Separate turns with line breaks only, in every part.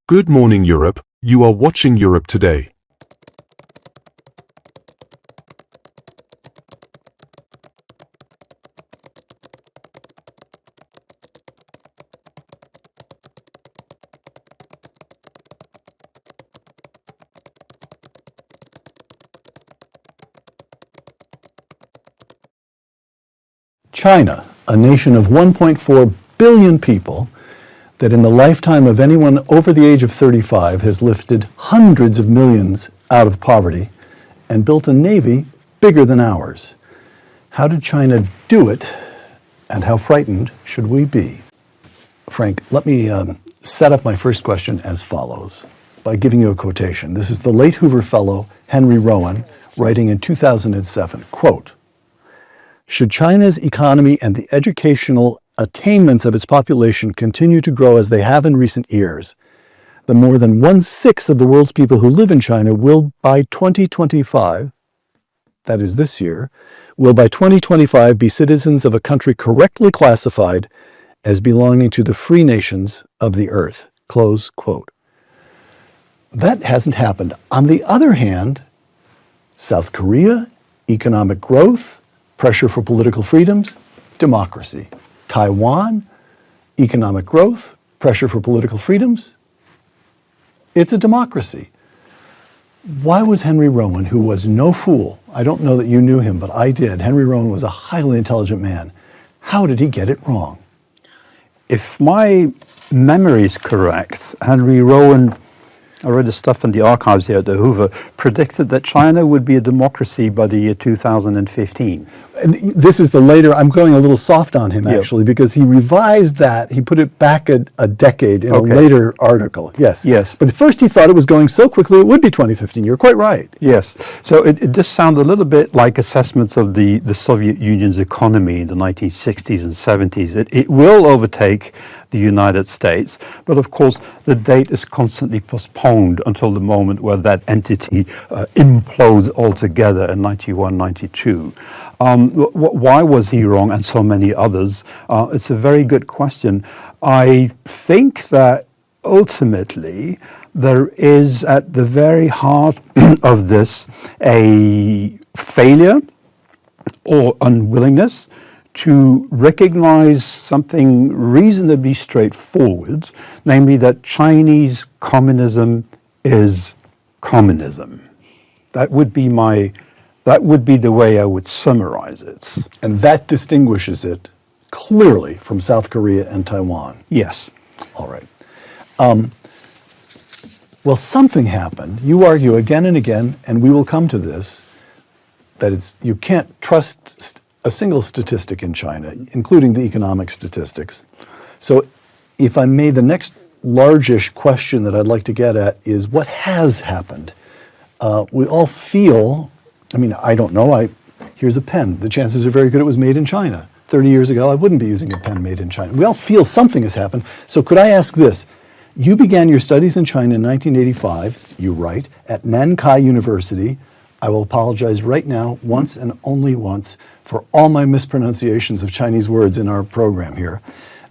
Good morning, Europe. You are watching Europe Today.
China, a nation of 1.4 billion people, that in the lifetime of anyone over the age of 35 has lifted hundreds of millions out of poverty and built a navy bigger than ours. How did China do it, and how frightened should we be? Frank, let me set up my first question as follows by giving you a quotation. This is the late Hoover Fellow Henry Rowan writing in 2007, quote, "Should China's economy and the educational attainments of its population continue to grow as they have in recent years, the more than 1/6 of the world's people who live in China will by 2025, that is this year, will by 2025 be citizens of a country correctly classified as belonging to the free nations of the earth." Close quote. That hasn't happened. On the other hand, South Korea, economic growth, pressure for political freedoms, democracy. Taiwan, economic growth, pressure for political freedoms, it's a democracy. Why was Henry Rowan, who was no fool, I don't know that you knew him, but I did, Henry Rowan was a highly intelligent man. How did he get it wrong?
If my memory is correct, Henry Rowan, I read the stuff in the archives here at the Hoover, predicted that China would be a democracy by the year 2015.
And this is the later, I'm going a little soft on him actually, because he revised that, he put it back a decade in a later article. Yes.
Yes.
But at first he thought it was going so quickly it would be 2015. You're quite right.
Yes. So it does sound a little bit like assessments of the Soviet Union's economy in the 1960s and 70s. It will overtake the United States, but of course the date is constantly postponed until the moment where that entity implodes altogether in 91, 92. Why was he wrong, and so many others? It's a very good question. I think that ultimately there is at the very heart of this a failure or unwillingness to recognize something reasonably straightforward, namely that Chinese communism is communism. That would be the way I would summarize it.
And that distinguishes it clearly from South Korea and Taiwan.
Yes.
All right. Well, something happened. You argue again and again, and we will come to this, that you can't trust a single statistic in China, including the economic statistics. So if I may, the next largish question that I'd like to get at is what has happened? We all feel, I mean, I don't know, here's a pen. The chances are very good it was made in China. 30 years ago, I wouldn't be using a pen made in China. We all feel something has happened. So could I ask this? You began your studies in China in 1985, you write, at Nankai University. I will apologize right now, once and only once, for all my mispronunciations of Chinese words in our program here.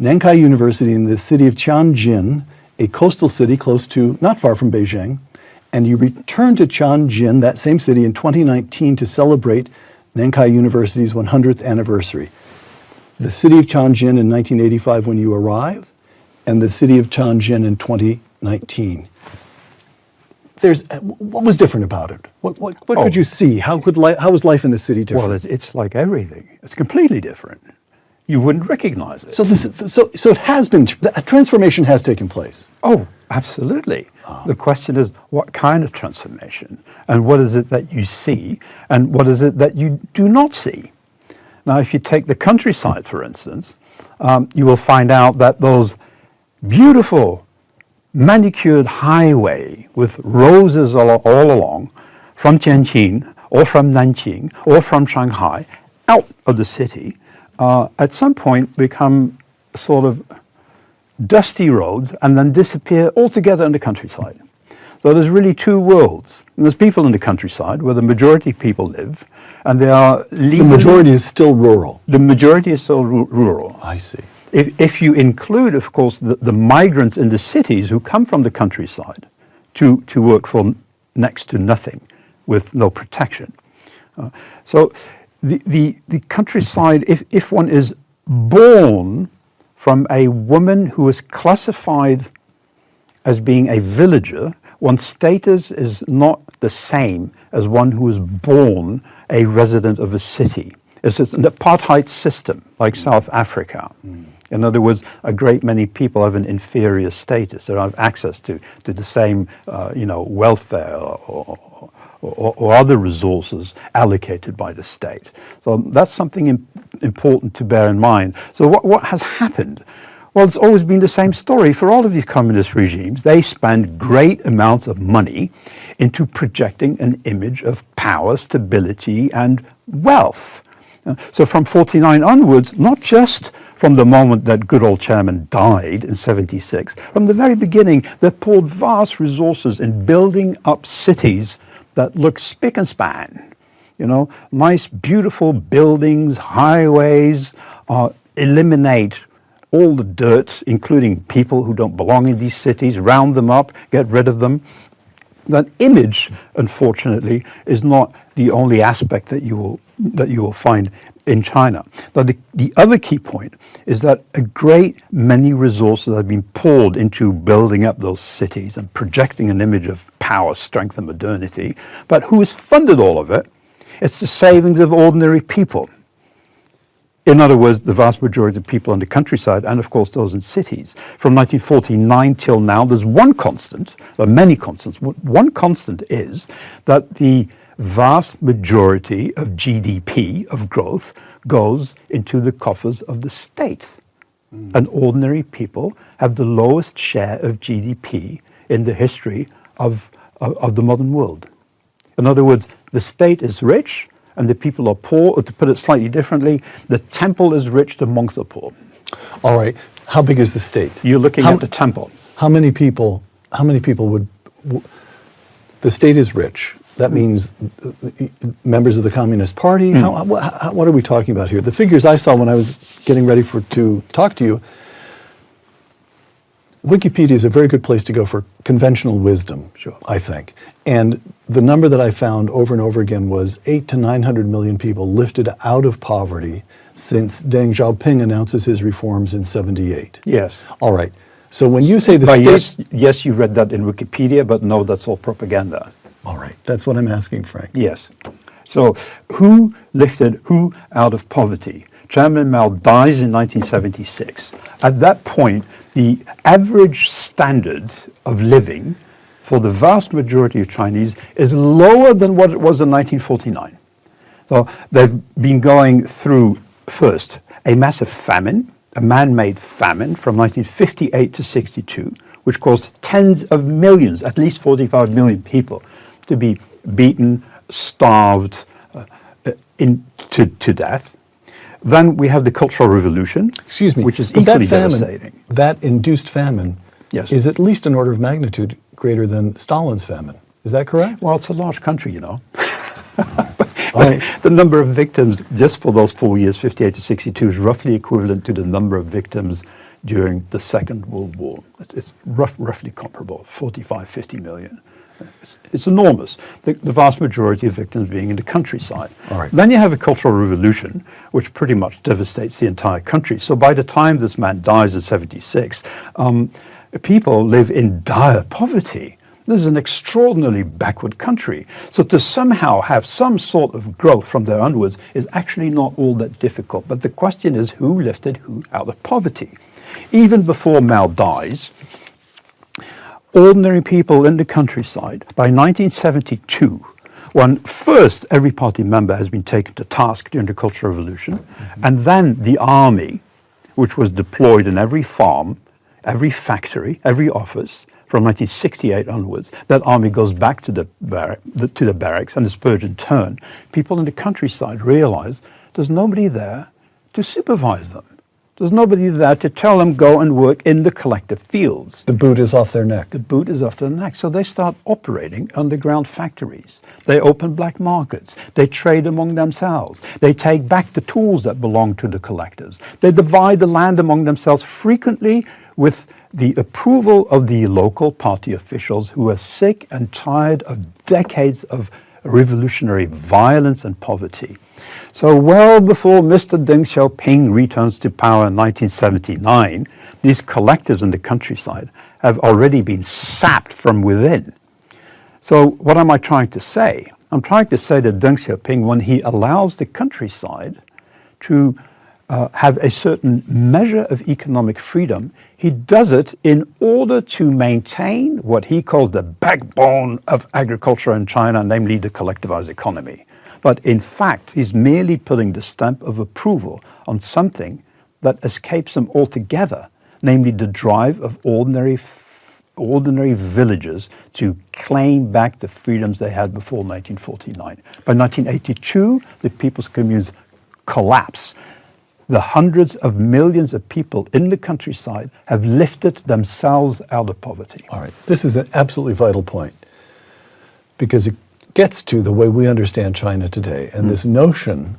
Nankai University in the city of Tianjin, a coastal city close to, not far from Beijing, and you returned to Tianjin, that same city, in 2019 to celebrate Nankai University's 100th anniversary. The city of Tianjin in 1985 when you arrived, and the city of Tianjin in 2019. What was different about it? What could you see? How was life in the city different?
Well, it's like everything. It's completely different. You wouldn't recognize it.
So it has been, a transformation has taken place.
Oh, absolutely. The question is, what kind of transformation? And what is it that you see? And what is it that you do not see? Now, if you take the countryside, for instance, you will find out that those beautiful manicured highway with roses all along from Tianjin or from Nanjing or from Shanghai out of the city at some point become sort of dusty roads and then disappear altogether in the countryside. So there's really two worlds. And there's people in the countryside where the majority of people live, and they are legally...
The majority is still rural.
The majority is still rural.
I see.
if you include, of course, the migrants in the cities who come from the countryside to work for next to nothing with no protection. So the countryside, if one is born from a woman who is classified as being a villager, one's status is not the same as one who is born a resident of a city. It's an apartheid system like South Africa. In other words, a great many people have an inferior status. They don't have access to the same, welfare or other resources allocated by the state. So that's something important to bear in mind. So what has happened? Well, it's always been the same story for all of these communist regimes. They spend great amounts of money into projecting an image of power, stability, and wealth. So from 49 onwards, not just from the moment that good old chairman died in 76, from the very beginning, they poured vast resources in building up cities that look spick and span. Nice, beautiful buildings, highways, eliminate all the dirt, including people who don't belong in these cities, round them up, get rid of them. That image, unfortunately, is not the only aspect that you will find in China. Now, the other key point is that a great many resources have been poured into building up those cities and projecting an image of power, strength, and modernity. But who has funded all of it? It's the savings of ordinary people. In other words, the vast majority of people in the countryside, and of course those in cities. From 1949 till now, there's one constant, or many constants. One constant is that the vast majority of GDP, of growth, goes into the coffers of the state. And ordinary people have the lowest share of GDP in the history of the modern world. In other words, the state is rich, and the people are poor, or to put it slightly differently, the temple is rich amongst the poor.
All right. How big is the state?
You're looking at the temple.
How many people would, the state is rich. That means members of the Communist Party. What are we talking about here? The figures I saw when I was getting ready to talk to you, Wikipedia is a very good place to go for conventional wisdom,
sure,
I think. And the number that I found over and over again was 800 to 900 million people lifted out of poverty since Deng Xiaoping announces his reforms in 78.
Yes.
All right. So when you say the state...
Yes, you read that in Wikipedia, but no, that's all propaganda.
All right. That's what I'm asking, Frank.
Yes. So who lifted who out of poverty? Chairman Mao dies in 1976. At that point, the average standard of living for the vast majority of Chinese is lower than what it was in 1949. So they've been going through, first, a massive famine, a man-made famine from 1958 to 62, which caused tens of millions, at least 45 million people, to be beaten, starved, to death. Then we have the Cultural Revolution, which is equally devastating.
That induced famine
Yes.
is at least an order of magnitude greater than Stalin's famine. Is that correct?
Well, it's a large country, But the number of victims just for those 4 years, 58 to 62, is roughly equivalent to the number of victims during the Second World War. It's roughly comparable, 45, 50 million. It's enormous, the vast majority of victims being in the countryside.
All right.
Then you have a Cultural Revolution, which pretty much devastates the entire country. So by the time this man dies at 76, people live in dire poverty. This is an extraordinarily backward country. So to somehow have some sort of growth from there onwards is actually not all that difficult. But the question is, who lifted who out of poverty? Even before Mao dies, ordinary people in the countryside, by 1972, when first every party member has been taken to task during the Cultural Revolution, and then the army, which was deployed in every farm, every factory, every office, from 1968 onwards, that army goes back to the barracks and is purged in turn. People in the countryside realize there's nobody there to supervise them. There's nobody there to tell them go and work in the collective fields.
The boot is off their neck.
The boot is off their neck. So they start operating underground factories. They open black markets. They trade among themselves. They take back the tools that belong to the collectors. They divide the land among themselves, frequently with the approval of the local party officials who are sick and tired of decades of revolutionary violence and poverty. So well before Mr. Deng Xiaoping returns to power in 1979, these collectives in the countryside have already been sapped from within. So what am I trying to say? I'm trying to say that Deng Xiaoping, when he allows the countryside to have a certain measure of economic freedom, he does it in order to maintain what he calls the backbone of agriculture in China, namely the collectivized economy. But in fact, he's merely putting the stamp of approval on something that escapes him altogether, namely the drive of ordinary villagers to claim back the freedoms they had before 1949. By 1982, the people's communes collapse. The hundreds of millions of people in the countryside have lifted themselves out of poverty.
All right, this is an absolutely vital point, because it gets to the way we understand China today, and this notion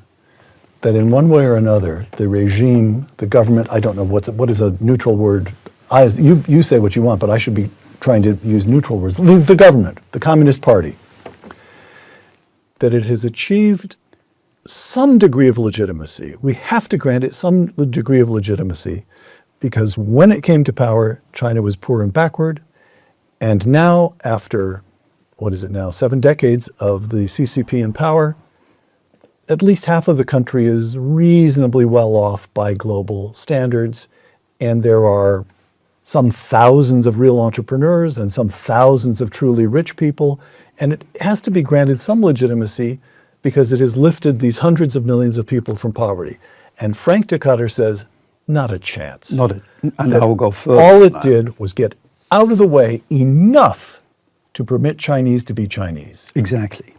that in one way or another, the regime, the government, I don't know what is a neutral word. You say what you want, but I should be trying to use neutral words. The government, the Communist Party, that it has achieved some degree of legitimacy. We have to grant it some degree of legitimacy, because when it came to power, China was poor and backward. And now, after, 7 decades of the CCP in power, at least half of the country is reasonably well off by global standards. And there are some thousands of real entrepreneurs and some thousands of truly rich people. And it has to be granted some legitimacy, because it has lifted these hundreds of millions of people from poverty. And Frank Dikotter says, not a chance.
And I will go further.
All it did was get out of the way enough to permit Chinese to be Chinese.
Exactly.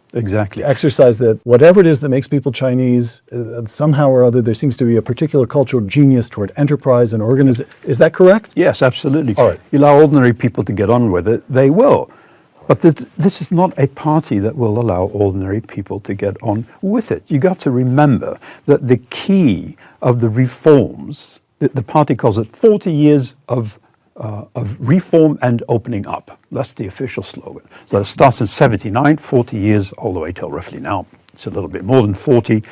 Exercise that whatever it is that makes people Chinese, somehow or other, there seems to be a particular cultural genius toward enterprise and organization. Is that correct?
Yes, absolutely.
All right.
You allow ordinary people to get on with it, they will. But this is not a party that will allow ordinary people to get on with it. You got to remember that the key of the reforms, the party calls it 40 years of reform and opening up. That's the official slogan. So it starts in 79, 40 years all the way till roughly now. It's a little bit more than 40.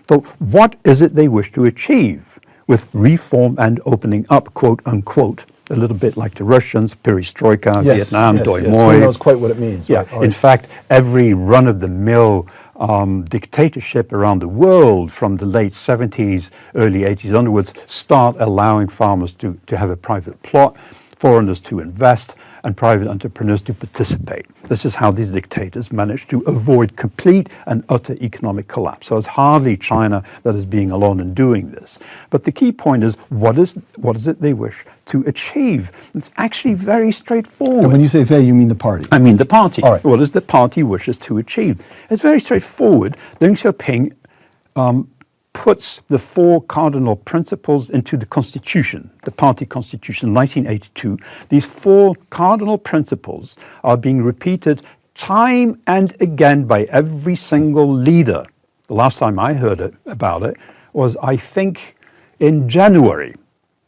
So what is it they wish to achieve with reform and opening up, quote unquote? A little bit like the Russians, perestroika, Vietnam, doi moi.
Who knows quite what it means.
Yeah.
Right.
In fact, every run-of-the-mill dictatorship around the world from the late 70s, early 80s onwards start allowing farmers to have a private plot, foreigners to invest, and private entrepreneurs to participate. This is how these dictators manage to avoid complete and utter economic collapse. So it's hardly China that is being alone in doing this. But the key point is, what is it they wish to achieve? It's actually very straightforward.
And when you say they, you mean the party?
I mean the party.
All right.
What is the party wishes to achieve? It's very straightforward. Deng Xiaoping puts the 4 cardinal principles into the constitution, the party constitution, 1982. These 4 cardinal principles are being repeated time and again by every single leader. The last time I heard about it was, I think, in January,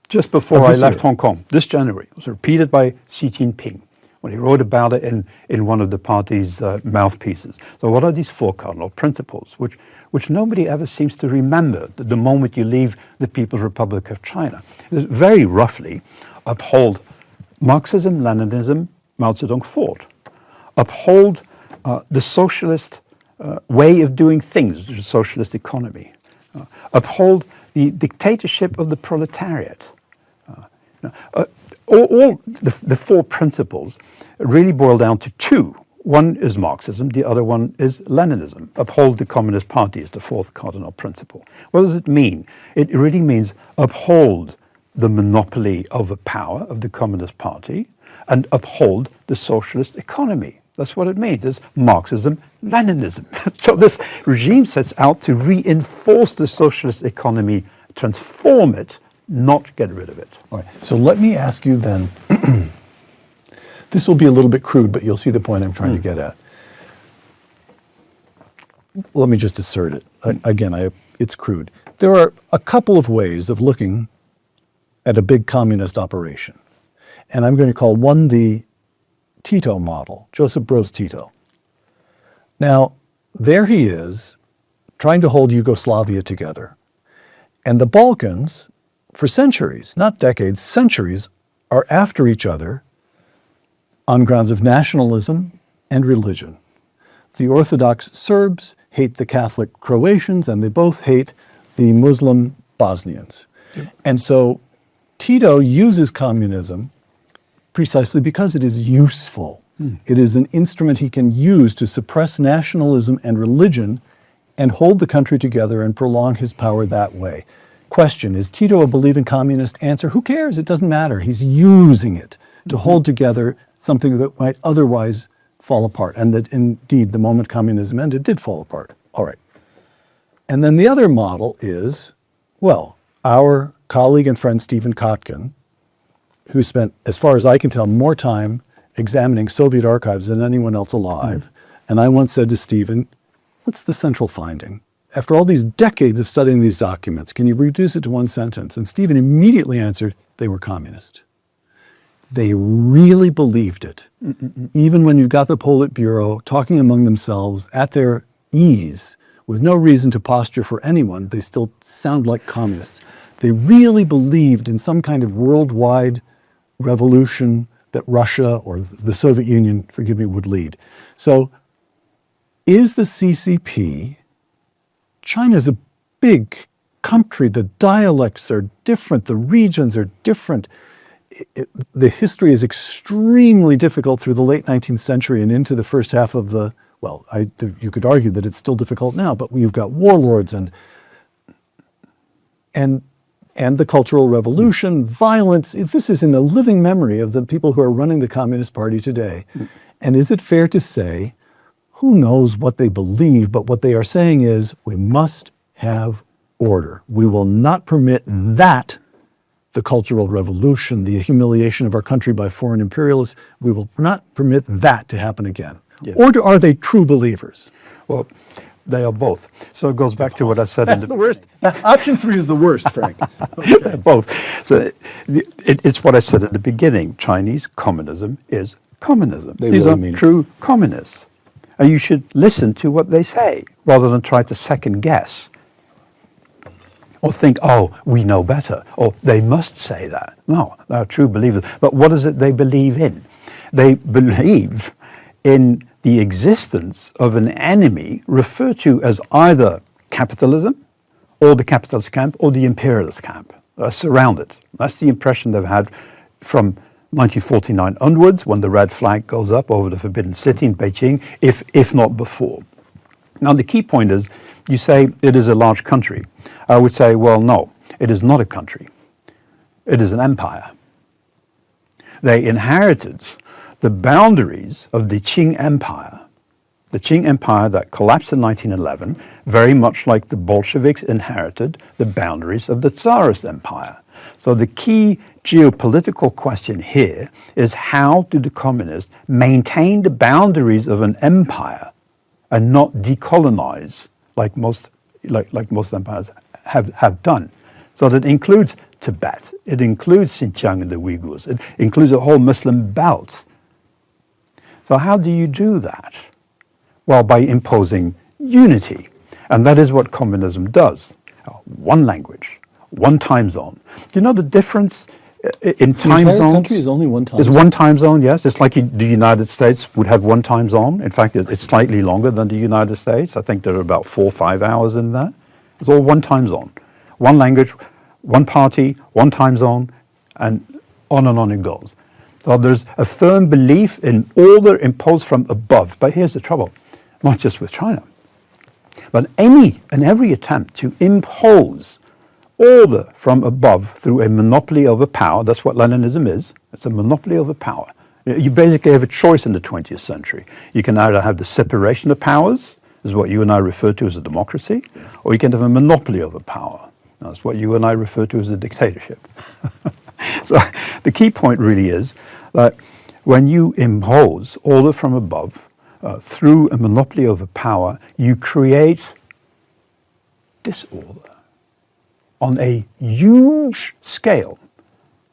just before I left Hong Kong. This January. It was repeated by Xi Jinping when he wrote about it in one of the party's mouthpieces. So what are these 4 cardinal principles, which nobody ever seems to remember the moment you leave the People's Republic of China? It's very roughly, uphold Marxism, Leninism, Mao Zedong fought. Uphold the socialist way of doing things, the socialist economy. Uphold the dictatorship of the proletariat. All the 4 principles really boil down to 2. One is Marxism, the other one is Leninism. Uphold the Communist Party is the 4th cardinal principle. What does it mean? It really means uphold the monopoly over power of the Communist Party and uphold the socialist economy. That's what it means. It's Marxism, Leninism. So this regime sets out to reinforce the socialist economy, transform it not get rid of it.
All right. So let me ask you then, this will be a little bit crude, but you'll see the point I'm trying to get at. Let me just assert it. Again, it's crude. There are a couple of ways of looking at a big communist operation. And I'm going to call one the Tito model, Joseph Broz Tito. Now, there he is, trying to hold Yugoslavia together. And the Balkans, for centuries, not decades, centuries, are after each other on grounds of nationalism and religion. The Orthodox Serbs hate the Catholic Croatians, and they both hate the Muslim Bosnians. And so Tito uses communism precisely because it is useful. It is an instrument he can use to suppress nationalism and religion and hold the country together and prolong his power that way. Question, is Tito a believing communist? Answer, who cares? It doesn't matter. He's using it to hold together something that might otherwise fall apart, and that indeed the moment communism ended did fall apart. All right. And then the other model is, well, our colleague and friend Stephen Kotkin, who spent, as far as I can tell, more time examining Soviet archives than anyone else alive. And I once said to Stephen, what's the central finding? After all these decades of studying these documents, can you reduce it to one sentence? And Stephen immediately answered, they were communist. They really believed it. Even when you've got the Politburo talking among themselves at their ease, with no reason to posture for anyone, they still sound like communists. They really believed in some kind of worldwide revolution that Russia or the Soviet Union, forgive me, would lead. So is the CCP, China's a big country, the dialects are different, the regions are different. The history is extremely difficult through the late 19th century and into the first half of the, well, you could argue that it's still difficult now, but you've got warlords and the Cultural Revolution, violence. This is in the living memory of the people who are running the Communist Party today. And is it fair to say, who knows what they believe, but what they are saying is, we must have order. We will not permit that, the Cultural Revolution, the humiliation of our country by foreign imperialists, we will not permit that to happen again. Yeah. Or are they true believers?
Well, they are both. So it goes back to what I said.
That's the worst. Option 3 is the worst, Frank.
Okay. Both. So it's what I said at the beginning. Chinese communism is communism. These are true communists. And you should listen to what they say rather than try to second guess or think, oh, we know better, or they must say that. No, they're true believers. But what is it they believe in? They believe in the existence of an enemy referred to as either capitalism or the capitalist camp or the imperialist camp. They're surrounded. That's the impression they've had from 1949 onwards, when the red flag goes up over the Forbidden City in Beijing, if not before. Now, the key point is, you say it is a large country. I would say, well, no, it is not a country. It is an empire. They inherited the boundaries of the Qing Empire. The Qing Empire that collapsed in 1911, very much like the Bolsheviks inherited the boundaries of the Tsarist Empire. So the key geopolitical question here is, how do the communists maintain the boundaries of an empire and not decolonize like most empires have done? So that includes Tibet, it includes Xinjiang and the Uyghurs, it includes a whole Muslim belt. So how do you do that? Well, by imposing unity. And that is what communism does. One language, one time zone. Do you know the difference in time zones? The
country is only one time zone.
It's one time zone, yes. It's like the United States would have one time zone. In fact, it's slightly longer than the United States. I think there are about 4 or 5 hours in that. It's all one time zone. One language, one party, one time zone, and on it goes. So there's a firm belief in order imposed from above. But here's the trouble, not just with China, but any and every attempt to impose order from above through a monopoly over power, that's what Leninism is, it's a monopoly over power. You basically have a choice in the 20th century. You can either have the separation of powers, is what you and I refer to as a democracy, or you can have a monopoly over power. That's what you and I refer to as a dictatorship. So the key point really is that when you impose order from above through a monopoly over power, you create disorder on a huge scale,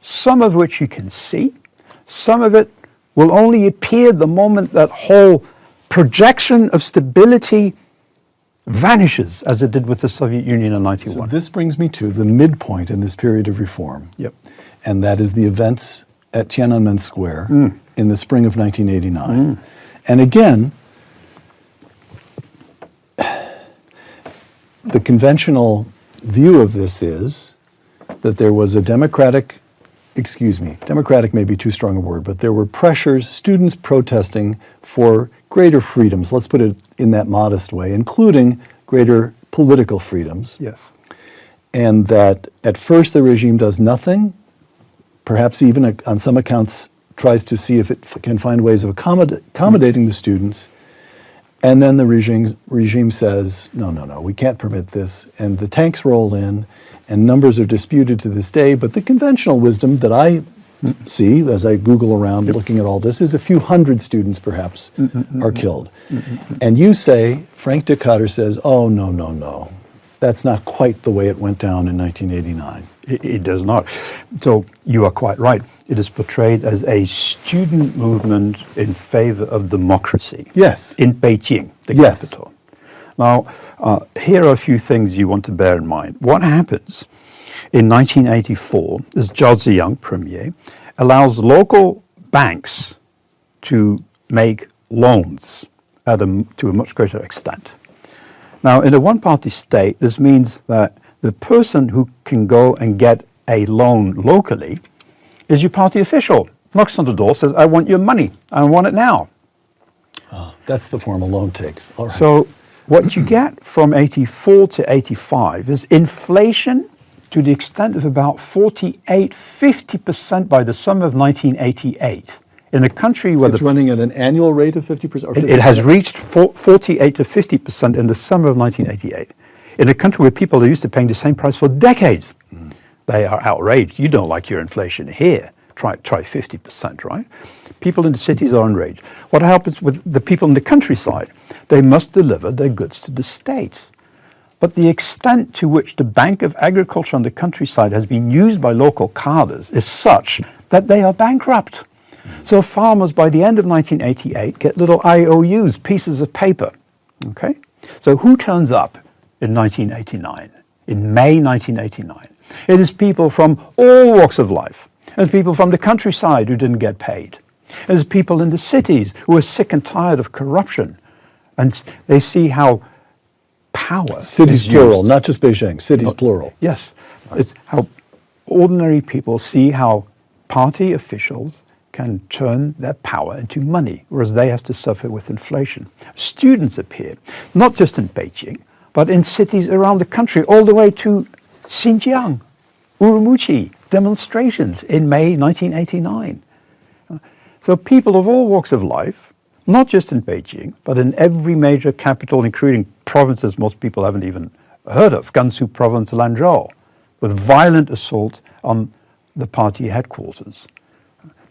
some of which you can see, some of it will only appear the moment that whole projection of stability vanishes, as it did with the Soviet Union in 91.
So this brings me to the midpoint in this period of reform.
Yep.
And that is the events at Tiananmen Square in the spring of 1989. And again, the conventional view of this is that there was a democratic may be too strong a word, but there were pressures, students protesting for greater freedoms, let's put it in that modest way, including greater political freedoms.
Yes.
And that at first the regime does nothing, perhaps even on some accounts tries to see if it can find ways of accommodating the students. And then the regime says, no, we can't permit this. And the tanks roll in, and numbers are disputed to this day. But the conventional wisdom that I see as I Google around looking at all this is a few hundred students perhaps are killed. And you say, Frank Dikotter says, oh, no. That's not quite the way it went down in 1989.
It does not. So you are quite right. It is portrayed as a student movement in favor of democracy.
Yes.
In Beijing, the capital. Now, here are a few things you want to bear in mind. What happens in 1984 is Zhao Ziyang, premier, allows local banks to make loans to a much greater extent. Now, in a one-party state, this means that the person who can go and get a loan locally is your party official. Knocks on the door, says, I want your money. I want it now.
Oh, that's the form a loan takes. All right.
So what you get from 84 to 85 is inflation to the extent of about 50% by the summer of 1988. In a country where
it's running at an annual rate of 50%? Or 50%?
It has reached 48 to 50% in the summer of 1988. In a country where people are used to paying the same price for decades. They are outraged. You don't like your inflation here. Try 50%, right? People in the cities are enraged. What happens with the people in the countryside? They must deliver their goods to the state. But the extent to which the Bank of Agriculture on the countryside has been used by local cadres is such that they are bankrupt. So farmers by the end of 1988 get little IOUs, pieces of paper, okay? So who turns up in 1989, in May 1989? It is people from all walks of life. It's people from the countryside who didn't get paid. It's people in the cities who are sick and tired of corruption. And they see how power
cities
is
plural,
used.
not just Beijing, cities plural.
Yes. It's how ordinary people see how party officials can turn their power into money, whereas they have to suffer with inflation. Students appear, not just in Beijing, but in cities around the country, all the way to Xinjiang, Urumqi, demonstrations in May 1989. So people of all walks of life, not just in Beijing, but in every major capital, including provinces most people haven't even heard of, Gansu province, Lanzhou, with violent assault on the party headquarters.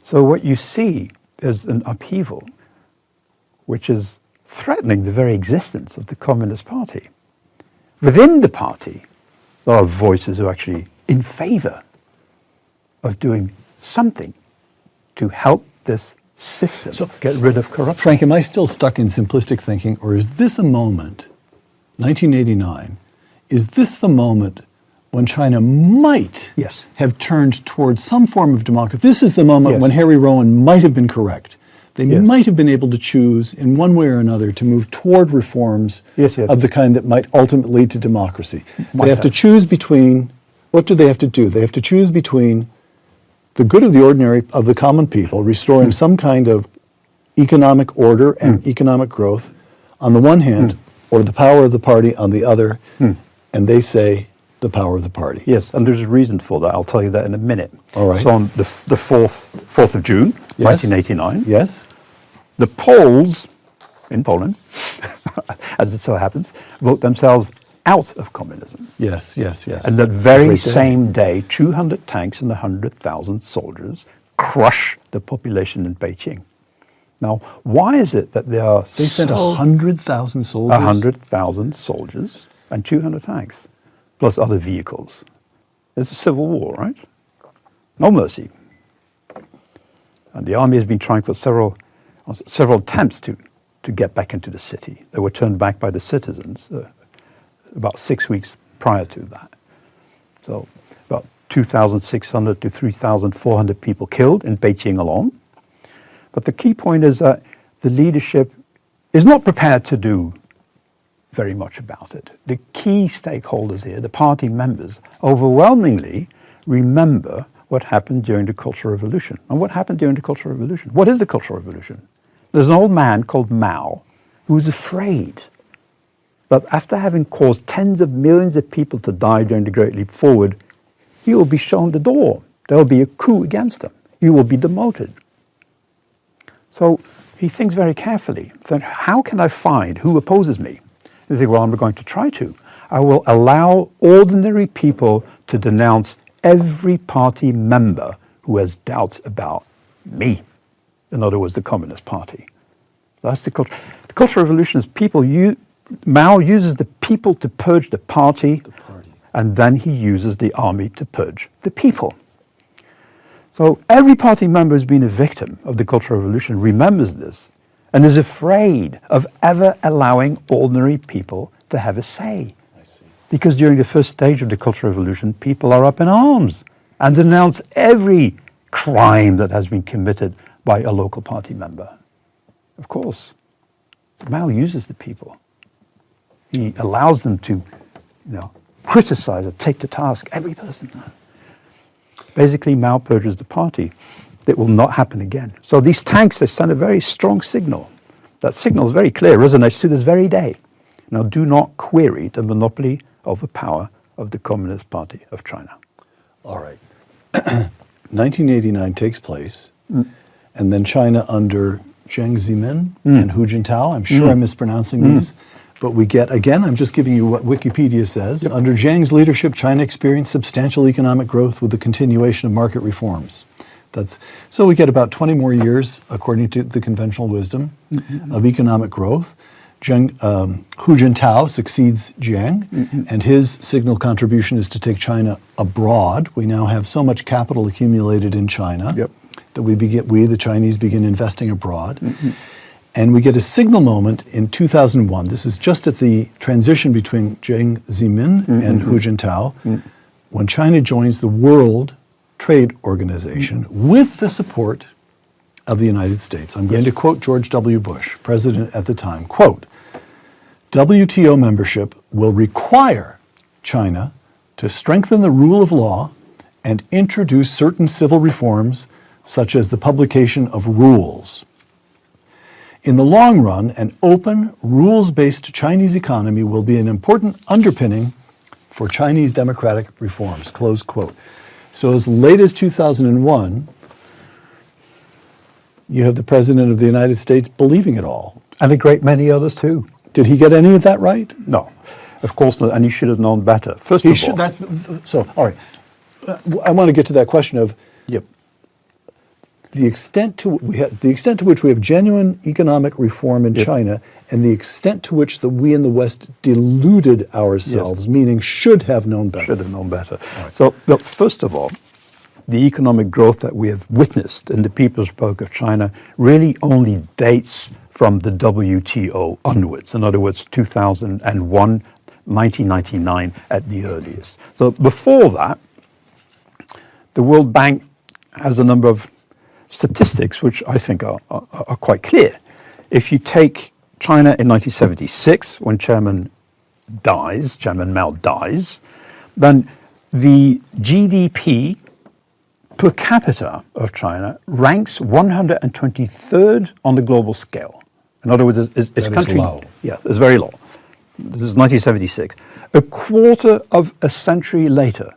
So what you see is an upheaval which is threatening the very existence of the Communist Party. Within the party, there are voices who are actually in favor of doing something to help this system get rid of corruption.
Frank, am I still stuck in simplistic thinking, or is this a moment, 1989, is this the moment when China might have turned towards some form of democracy? This is the moment when Harry Rowan might have been correct. They might have been able to choose in one way or another to move toward reforms of the kind that might ultimately lead to democracy. They have to choose between, what do they have to do? They have to choose between the good of the ordinary, of the common people, restoring some kind of economic order and economic growth on the one hand, or the power of the party on the other, and they say the power of the party.
Yes, and there's a reason for that. I'll tell you that in a minute.
All right.
So on the 4th of June, 1989, the Poles in Poland, as it so happens, vote themselves out of communism.
Yes, yes, yes.
And that very
Great day.
same day, 200 tanks and 100,000 soldiers crush the population in Beijing. Now, why is it that they are
They sent 100,000 soldiers?
100,000 soldiers and 200 tanks, plus other vehicles. It's a civil war, right? No mercy. And the army has been trying for several attempts to get back into the city. They were turned back by the citizens about 6 weeks prior to that. So about 2,600 to 3,400 people killed in Beijing alone. But the key point is that the leadership is not prepared to do very much about it. The key stakeholders here, the party members, overwhelmingly remember what happened during the Cultural Revolution. And what happened during the Cultural Revolution? What is the Cultural Revolution? There's an old man called Mao who is afraid that after having caused tens of millions of people to die during the Great Leap Forward, he will be shown the door. There will be a coup against him. He will be demoted. So he thinks very carefully, then how can I find who opposes me? He thinks, well, I'm going to try to. I will allow ordinary people to denounce every party member who has doubts about me. In other words, the Communist Party. That's the culture. The Cultural Revolution is people. Mao uses the people to purge the party, and then he uses the army to purge the people. So every party member who's been a victim of the Cultural Revolution remembers this and is afraid of ever allowing ordinary people to have a say.
I see.
Because during the first stage of the Cultural Revolution, people are up in arms and denounce every crime that has been committed by a local party member. Of course, Mao uses the people. He allows them to, criticize or take to task every person. Basically, Mao purges the party. That will not happen again. So these tanks, they send a very strong signal. That signal is very clear, resonates to this very day. Now, do not query the monopoly over power of the Communist Party of China.
All right. 1989 takes place, and then China under Jiang Zemin and Hu Jintao. I'm sure I'm mispronouncing these, but we get, again, I'm just giving you what Wikipedia says.
Yep.
Under Jiang's leadership, China experienced substantial economic growth with the continuation of market reforms. So we get about 20 more years, according to the conventional wisdom, of economic growth. Hu Jintao succeeds Jiang, and his signal contribution is to take China abroad. We now have so much capital accumulated in China that we, the Chinese, begin investing abroad. And we get a signal moment in 2001. This is just at the transition between Jiang Zemin and Hu Jintao, when China joins the World Trade Organization with the support of the United States. I'm going to quote George W. Bush, president at the time, quote, WTO membership will require China to strengthen the rule of law and introduce certain civil reforms, such as the publication of rules. In the long run, an open, rules-based Chinese economy will be an important underpinning for Chinese democratic reforms, close quote. So as late as 2001, you have the President of the United States believing it all.
And a great many others too.
Did he get any of that right?
No, of course not, and he should have known better. First
He
of
should,
all,
all right. I want to get to that question of
yep.
the extent to which we have genuine economic reform in China, and the extent to which we in the West deluded ourselves, meaning should have known better.
Should have known better. Right. So, but first of all, the economic growth that we have witnessed in the People's Republic of China really only dates from the WTO onwards. In other words, 2001, 1999 at the earliest. So before that, the World Bank has a number of statistics which I think are quite clear. If you take China in 1976, when Chairman Mao dies, then the GDP per capita of China ranks 123rd on the global scale. In other words, its country,
low.
Yeah, it's very low. This is 1976. A quarter of a century later,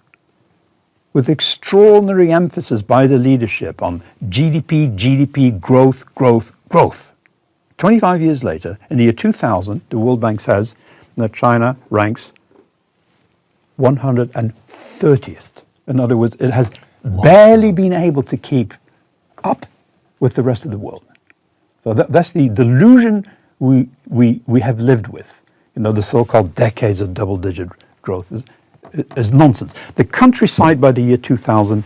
with extraordinary emphasis by the leadership on GDP, growth. 25 years later, in the year 2000, the World Bank says that China ranks 130th. In other words, it has barely been able to keep up with the rest of the world. So that's the delusion we have lived with. You know, the so-called decades of double-digit growth is nonsense. The countryside by the year 2000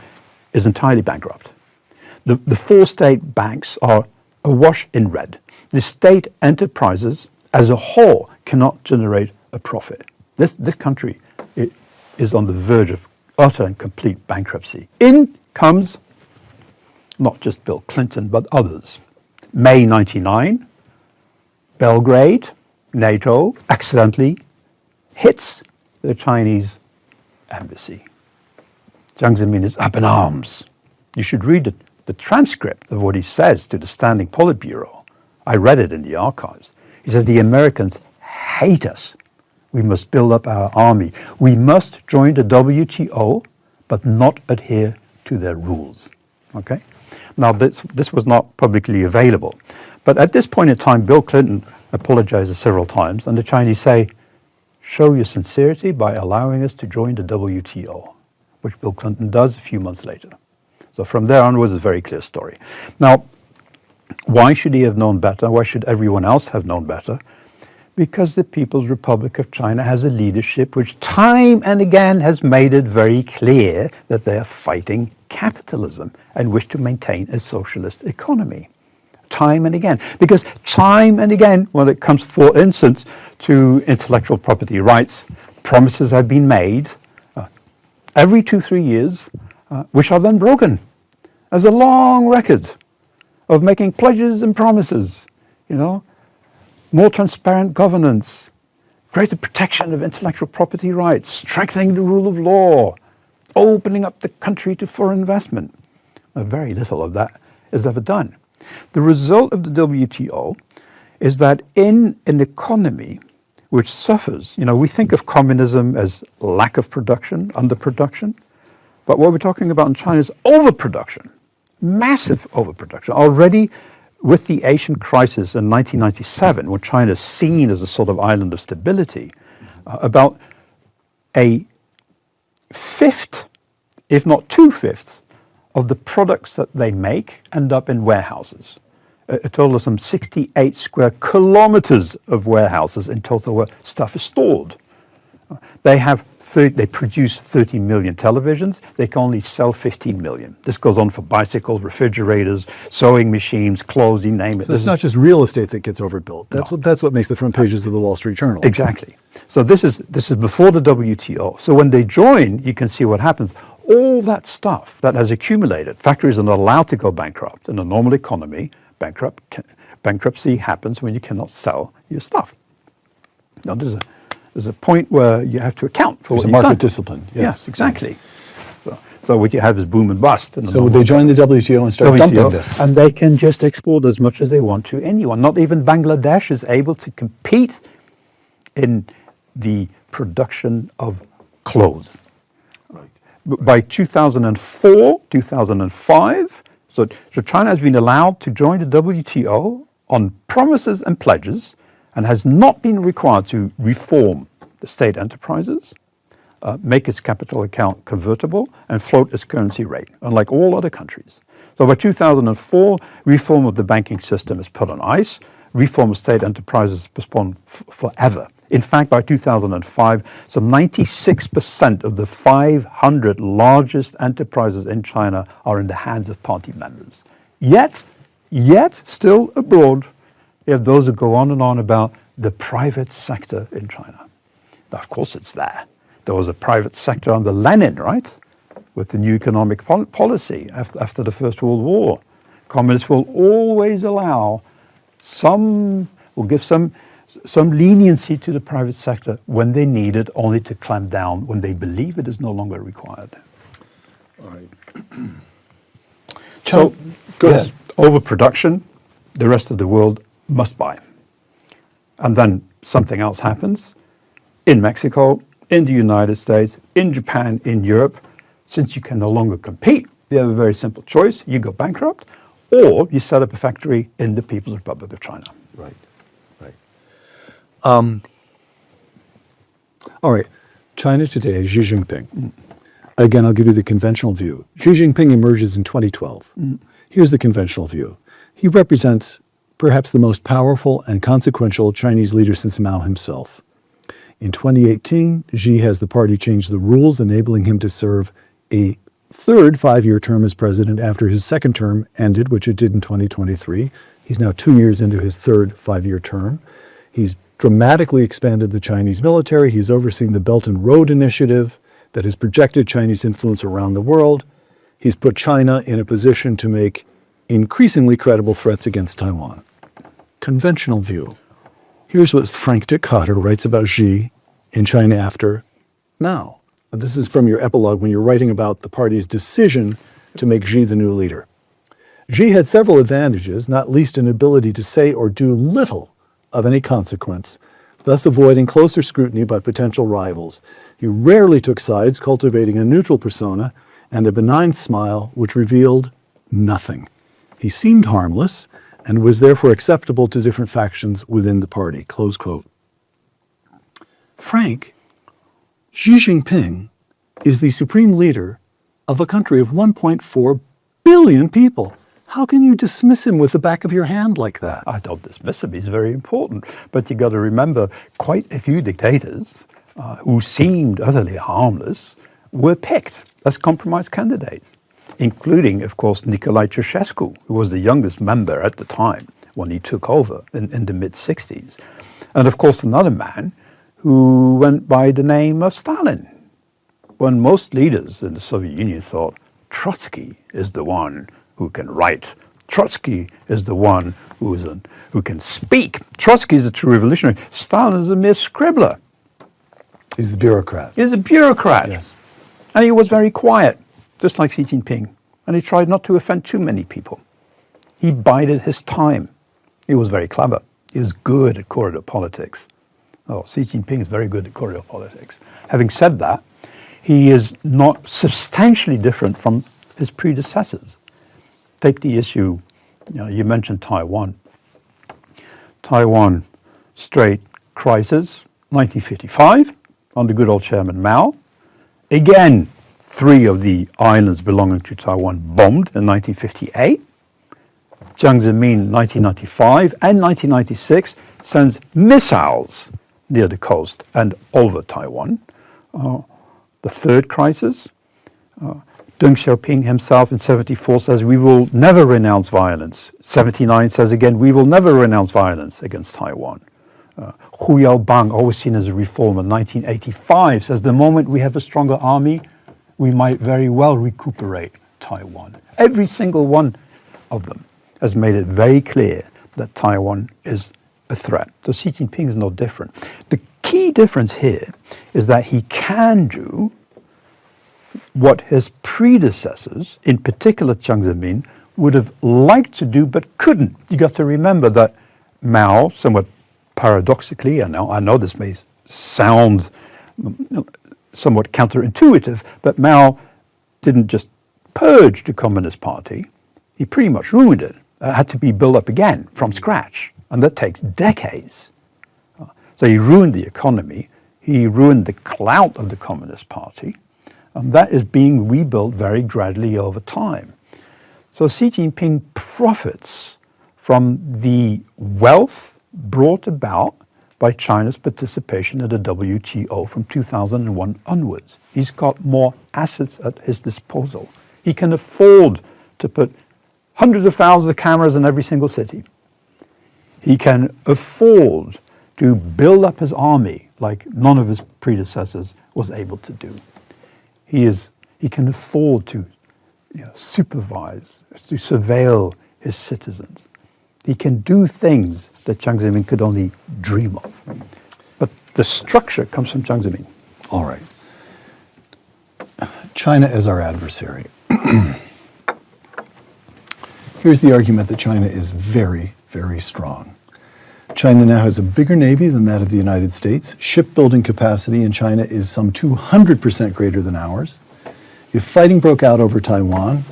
is entirely bankrupt. The four-state banks are awash in red. The state enterprises as a whole cannot generate a profit. This country is on the verge of utter and complete bankruptcy. In comes not just Bill Clinton, but others. May 99, Belgrade, NATO, accidentally hits the Chinese embassy. Jiang Zemin is up in arms. You should read the transcript of what he says to the Standing Politburo. I read it in the archives. He says, the Americans hate us. We must build up our army. We must join the WTO, but not adhere to their rules. Okay? Now, this was not publicly available. But at this point in time, Bill Clinton apologizes several times, and the Chinese say, show your sincerity by allowing us to join the WTO, which Bill Clinton does a few months later. So from there onwards, it's a very clear story. Now, why should he have known better? Why should everyone else have known better? Because the People's Republic of China has a leadership which time and again has made it very clear that they are fighting capitalism and wish to maintain a socialist economy. Time and again. Because time and again, when it comes, for instance, to intellectual property rights, promises have been made every 2-3 years, which are then broken. There's a long record of making pledges and promises, you know, more transparent governance, greater protection of intellectual property rights, strengthening the rule of law, opening up the country to foreign investment. Very little of that is ever done. The result of the WTO is that in an economy which suffers, you know, we think of communism as lack of production, underproduction, but what we're talking about in China is overproduction, massive overproduction. Already with the Asian crisis in 1997, when China is seen as a sort of island of stability, about a fifth, if not 2/5, of the products that they make end up in warehouses. A total of some 68 square kilometers of warehouses in total where stuff is stored. They produce 30 million televisions. They can only sell 15 million. This goes on for bicycles, refrigerators, sewing machines, clothes, you name it.
So it's not just real estate that gets overbuilt. That's what makes the front pages of the Wall Street Journal.
Exactly. So this is before the WTO. So when they join, you can see what happens. All that stuff that has accumulated, factories are not allowed to go bankrupt. In a normal economy, bankruptcy happens when you cannot sell your stuff. Now there's a point where you have to account for what you've done.
Market discipline.
Yes, exactly. So what you have is boom and bust.
So they join the WTO and start dumping this.
And they can just export as much as they want to anyone. Not even Bangladesh is able to compete in the production of clothes. Right. By 2004, 2005, so China has been allowed to join the WTO on promises and pledges, and has not been required to reform the state enterprises, make its capital account convertible, and float its currency rate, unlike all other countries. So by 2004, reform of the banking system is put on ice, reform of state enterprises is postponed forever. In fact, by 2005, some 96% of the 500 largest enterprises in China are in the hands of party members. Yet, still abroad, you have those who go on and on about the private sector in China. Now, of course, it's there. There was a private sector under Lenin, right? With the new economic policy after the First World War. Communists will always allow will give some leniency to the private sector when they need it, only to clamp down when they believe it is no longer required.
All right.
So, go ahead. Overproduction, the rest of the world must buy. And then something else happens in Mexico, in the United States, in Japan, in Europe. Since you can no longer compete, you have a very simple choice. You go bankrupt, or you set up a factory in the People's Republic of China.
Right. All right. China today, Xi Jinping. Again, I'll give you the conventional view. Xi Jinping emerges in 2012. Here's the conventional view. He represents perhaps the most powerful and consequential Chinese leader since Mao himself. In 2018, Xi has the party change the rules, enabling him to serve a third 5-year term as president after his second term ended, which it did in 2023. He's now 2 years into his third 5-year term. He's dramatically expanded the Chinese military. He's overseeing the Belt and Road Initiative that has projected Chinese influence around the world. He's put China in a position to make increasingly credible threats against Taiwan. Conventional view. Here's what Frank Dikotter writes about Xi in China After Mao. And this is from your epilogue when you're writing about the party's decision to make Xi the new leader. Xi had several advantages, not least an ability to say or do little of any consequence, thus avoiding closer scrutiny by potential rivals. He rarely took sides, cultivating a neutral persona and a benign smile which revealed nothing. He seemed harmless and was therefore acceptable to different factions within the party, close quote. Frank, Xi Jinping is the supreme leader of a country of 1.4 billion people. How can you dismiss him with the back of your hand like that?
I don't dismiss him, he's very important. But you got to remember, quite a few dictators who seemed utterly harmless were picked as compromise candidates, including, of course, Nicolae Ceausescu, who was the youngest member at the time when he took over in the mid-60s. And of course, another man who went by the name of Stalin, when most leaders in the Soviet Union thought Trotsky is the one who can write. Trotsky is the one who can speak. Trotsky is a true revolutionary. Stalin is a mere scribbler.
He's the bureaucrat.
He's a bureaucrat.
Yes.
And he was very quiet, just like Xi Jinping. And he tried not to offend too many people. He bided his time. He was very clever. He was good at corridor politics. Oh, Xi Jinping is very good at corridor politics. Having said that, he is not substantially different from his predecessors. Take the issue, you mentioned Taiwan. Taiwan Strait crisis, 1955, under good old Chairman Mao. Again, 3 of the islands belonging to Taiwan bombed in 1958. Jiang Zemin, 1995 and 1996, sends missiles near the coast and over Taiwan. The third crisis, Deng Xiaoping himself in 74 says, we will never renounce violence. 79 says again, we will never renounce violence against Taiwan. Hu Yaobang, always seen as a reformer, 1985 says, the moment we have a stronger army, we might very well recuperate Taiwan. Every single one of them has made it very clear that Taiwan is a threat. So Xi Jinping is no different. The key difference here is that he can do what his predecessors, in particular Jiang Zemin, would have liked to do but couldn't. You got to remember that Mao, somewhat paradoxically, I know this may sound somewhat counterintuitive, but Mao didn't just purge the Communist Party, he pretty much ruined it. It had to be built up again from scratch, and that takes decades. So he ruined the economy, he ruined the clout of the Communist Party, and that is being rebuilt very gradually over time. So Xi Jinping profits from the wealth brought about by China's participation in the WTO from 2001 onwards. He's got more assets at his disposal. He can afford to put hundreds of thousands of cameras in every single city. He can afford to build up his army like none of his predecessors was able to do. He can afford to supervise, to surveil his citizens. He can do things that Jiang Zemin could only dream of. But the structure comes from Jiang Zemin.
All right. China as our adversary. Here's the argument that China is very, very strong. China now has a bigger navy than that of the United States. Shipbuilding capacity in China is some 200% greater than ours. If fighting broke out over Taiwan,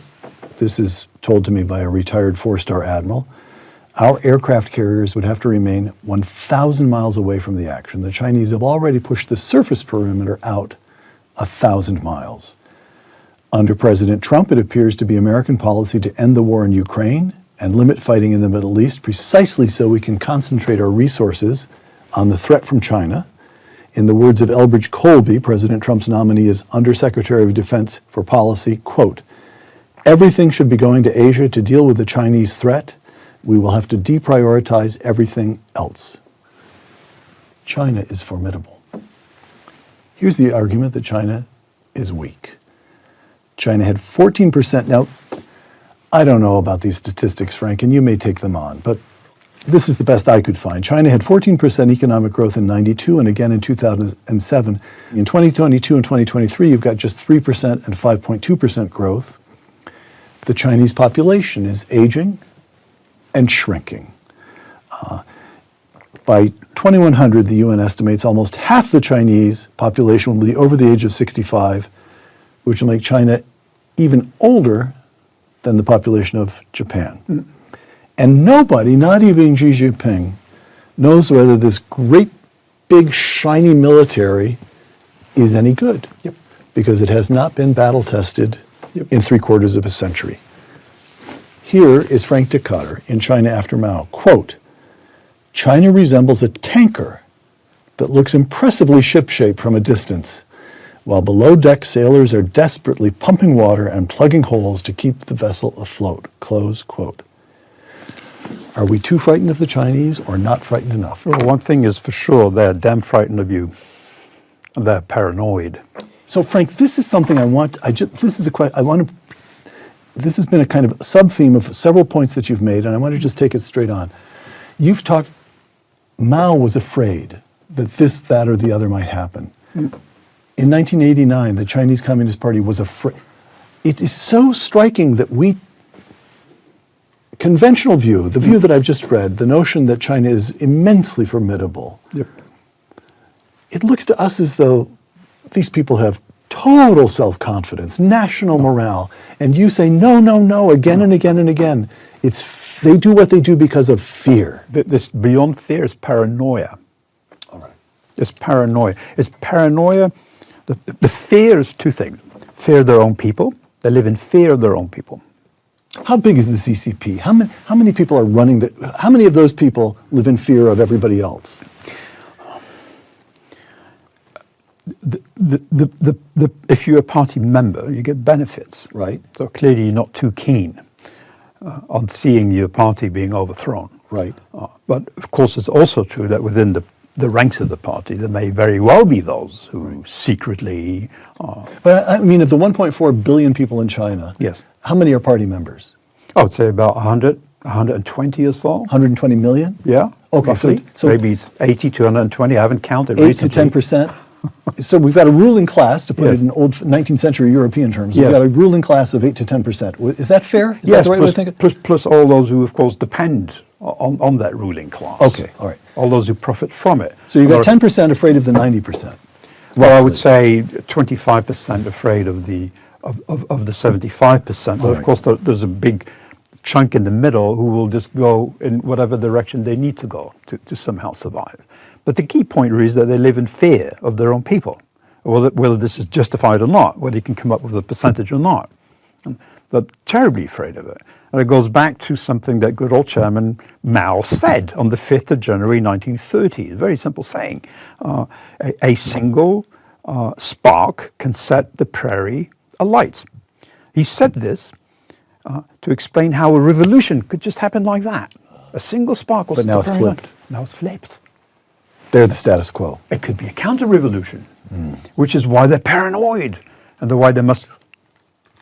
this is told to me by a retired 4-star admiral, our aircraft carriers would have to remain 1,000 miles away from the action. The Chinese have already pushed the surface perimeter out 1,000 miles. Under President Trump, it appears to be American policy to end the war in Ukraine and limit fighting in the Middle East precisely so we can concentrate our resources on the threat from China. In the words of Elbridge Colby, President Trump's nominee as Undersecretary of Defense for Policy, quote, "Everything should be going to Asia to deal with the Chinese threat. We will have to deprioritize everything else." China is formidable. Here's the argument that China is weak. China had 14%. Now, I don't know about these statistics, Frank, and you may take them on, but this is the best I could find. China had 14% economic growth in 92 and again in 2007. In 2022 and 2023, you've got just 3% and 5.2% growth. The Chinese population is aging and shrinking. By 2100, the UN estimates almost half the Chinese population will be over the age of 65, which will make China even older than the population of Japan. And nobody, not even Xi Jinping, knows whether this great, big, shiny military is any good.
Yep.
Because it has not been battle-tested
Yep.
in 3/4 of a century. Here is Frank Dikotter in China After Mao. Quote, "China resembles a tanker that looks impressively ship-shape from a distance, while below-deck sailors are desperately pumping water and plugging holes to keep the vessel afloat." Close quote. Are we too frightened of the Chinese or not frightened enough?
Well, one thing is for sure, they're damn frightened of you. And they're paranoid.
So Frank, this is something this has been a kind of sub-theme of several points that you've made, and I want to just take it straight on. You've talked, Mao was afraid that this, that, or the other might happen. In 1989, the Chinese Communist Party was afraid. It is so striking that conventional view, the view that I've just read, the notion that China is immensely formidable,
Yep.
it looks to us as though these people have total self-confidence, national morale, and you say, no, no, no, again and again and again. They do what they do because of fear.
This beyond fear is paranoia.
All right.
It's paranoia. It's paranoia. The fear is two things. Fear of their own people. They live in fear of their own people.
How big is the CCP? How many people are running how many of those people live in fear of everybody else?
If you're a party member, you get benefits.
Right.
So clearly you're not too keen on seeing your party being overthrown.
Right.
But of course it's also true that within the ranks of the party there may very well be those who secretly...
But I mean, of the 1.4 billion people in China,
Yes.
how many are party members?
I would say about 100, 120 or so.
120 million?
Yeah.
Okay,
roughly.
so
maybe it's 80 to 120. I haven't counted
8
recently.
to 10%. So we've got a ruling class, to put
Yes.
it in old 19th century European terms.
Yes.
We've got a ruling class of 8 to 10%. Is that fair? Is that
Yes,
the right way to think of it?
plus all those who, of course, depend on that ruling class.
Okay, all right.
All those who profit from it.
So you've got
Or-
10% afraid of the 90%.
Well, I would
roughly.
say 25% afraid of the 75%. But of
right.
course, there's a big chunk in the middle who will just go in whatever direction they need to go to somehow survive. But the key point really is that they live in fear of their own people, whether this is justified or not, whether you can come up with a percentage or not. And they're terribly afraid of it. And it goes back to something that good old Chairman Mao said on the 5th of January 1930, a very simple saying. A single spark can set the prairie alight. He said this to explain how a revolution could just happen like that. A single spark will
But
set
now
the
it's
prairie alight.
flipped.
Now it's flipped.
They're the status quo.
It could be a counter-revolution, which is why they're paranoid and why they must